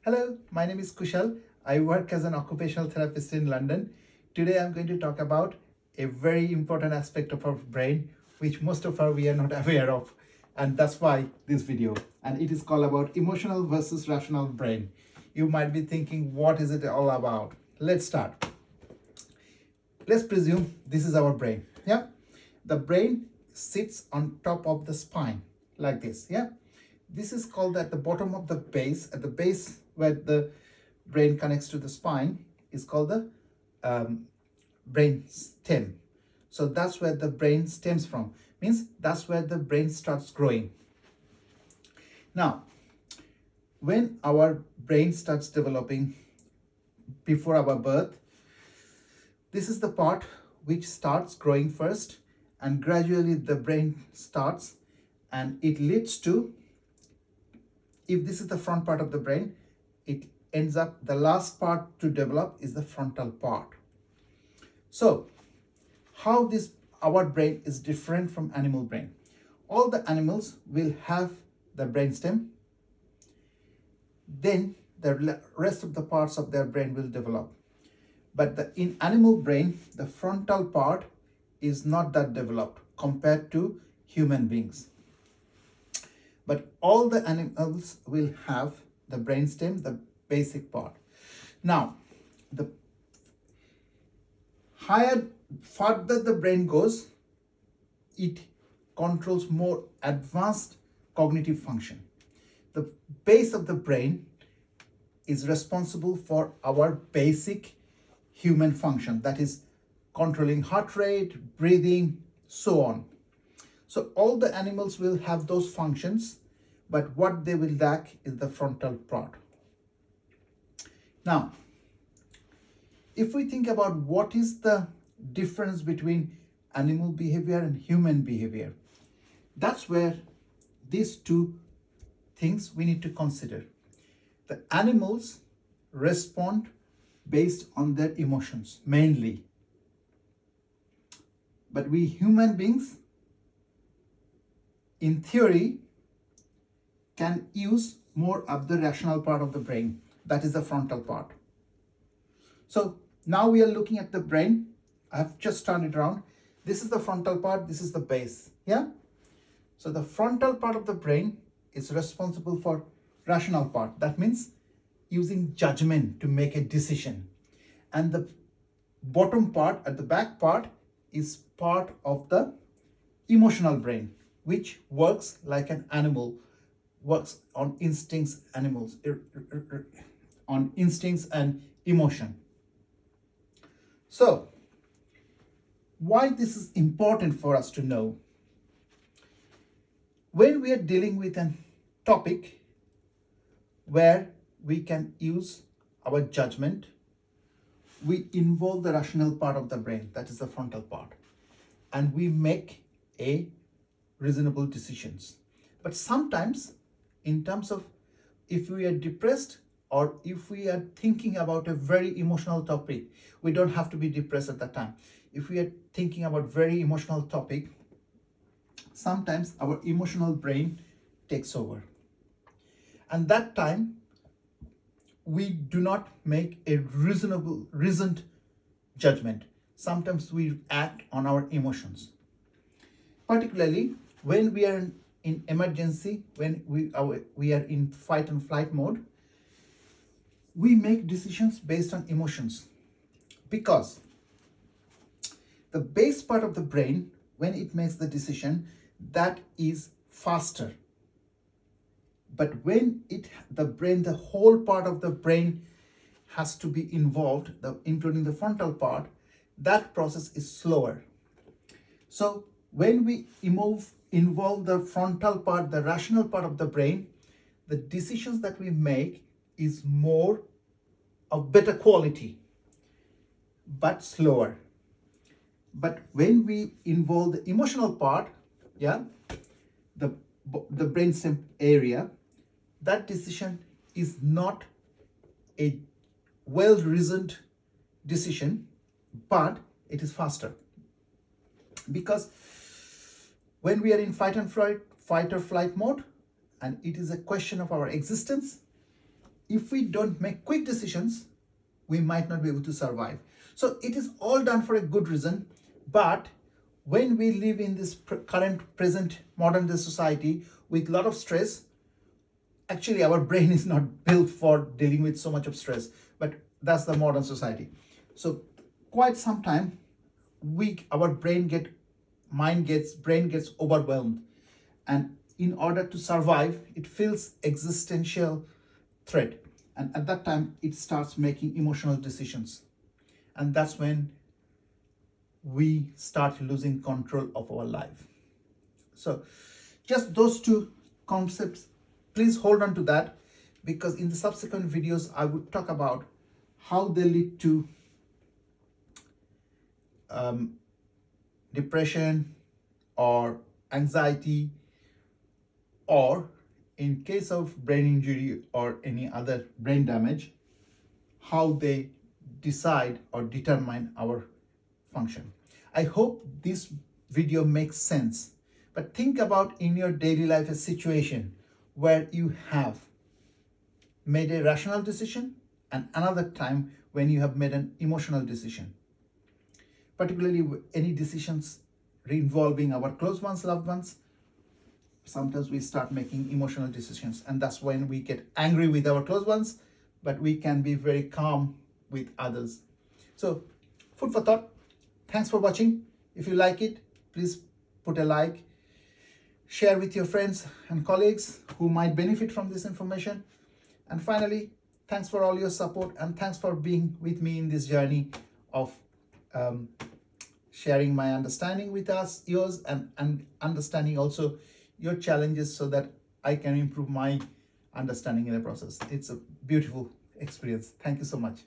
Hello, my name is Kushal. I work as an occupational therapist in London. Today I'm going to talk about a very important aspect of our brain, which most of us we are not aware of. And that's why this video. And it is called about emotional versus rational brain. You might be thinking, what is it all about? Let's start. Let's presume this is our brain. Yeah. The brain sits on top of the spine like this. Yeah. This is called at the bottom of the base, at the base where the brain connects to the spine is called the brain stem. So that's where the brain stems from. Means that's where the brain starts growing. Now, when our brain starts developing before our birth, this is the part which starts growing first, and gradually the brain starts, and it leads to, if this is the front part of the brain, it ends up, the last part to develop is the frontal part. So how this our brain is different from animal brain. All the animals will have the brainstem, then the rest of the parts of their brain will develop. But in animal brain, the frontal part is not that developed compared to human beings. But all the animals will have the brainstem, the basic part. Now, the further the brain goes, it controls more advanced cognitive function. The base of the brain is responsible for our basic human function, that is controlling heart rate, breathing, so on. So all the animals will have those functions, but what they will lack is the frontal part. Now, if we think about what is the difference between animal behavior and human behavior, that's where these two things we need to consider. The animals respond based on their emotions mainly, but we human beings, in theory, can use more of the rational part of the brain, that is the frontal part. So now we are looking at the brain. I have just turned it around. This is the frontal part, this is the base. Yeah. So the frontal part of the brain is responsible for rational part. That means using judgment to make a decision. And the bottom part, at the back part, is part of the emotional brain, which works like an animal, works on instincts, on instincts and emotion. So, why this is important for us to know? When we are dealing with a topic where we can use our judgment, we involve the rational part of the brain, that is the frontal part, and we make a reasonable decisions. But sometimes, in terms of if we are depressed or if we are thinking about a very emotional topic, we don't have to be depressed at that time. If we are thinking about very emotional topic, sometimes our emotional brain takes over. And that time, we do not make a reasoned judgment. Sometimes we act on our emotions. Particularly when we are in emergency, when we are in fight and flight mode, we make decisions based on emotions, because the base part of the brain, when it makes the decision, that is faster. But when the whole part of the brain has to be involved, including the frontal part, that process is slower. So when we involve the frontal part, the rational part of the brain, the decisions that we make is more of better quality, but slower. But when we involve the emotional part, yeah, the brainstem area, that decision is not a well-reasoned decision, but it is faster. Because when we are in fight or flight mode, and it is a question of our existence, if we don't make quick decisions, we might not be able to survive. So it is all done for a good reason. But when we live in this current, present, modern day society with a lot of stress, actually our brain is not built for dealing with so much of stress. But that's the modern society. So quite some time, our brain gets overwhelmed, and in order to survive, it feels existential threat, and at that time it starts making emotional decisions, and that's when we start losing control of our life. So just those two concepts, please hold on to that, because in the subsequent videos I would talk about how they lead to depression or anxiety, or in case of brain injury or any other brain damage, how they decide or determine our function. I hope this video makes sense. But think about in your daily life a situation where you have made a rational decision and another time when you have made an emotional decision. Particularly any decisions involving our close ones, loved ones, sometimes we start making emotional decisions, and that's when we get angry with our close ones, but we can be very calm with others. So food for thought. Thanks for watching. If you like it, please put a like, share with your friends and colleagues who might benefit from this information. And finally, thanks for all your support, and thanks for being with me in this journey of sharing my understanding with yours, and understanding also your challenges so that I can improve my understanding in the process. It's a beautiful experience. Thank you so much.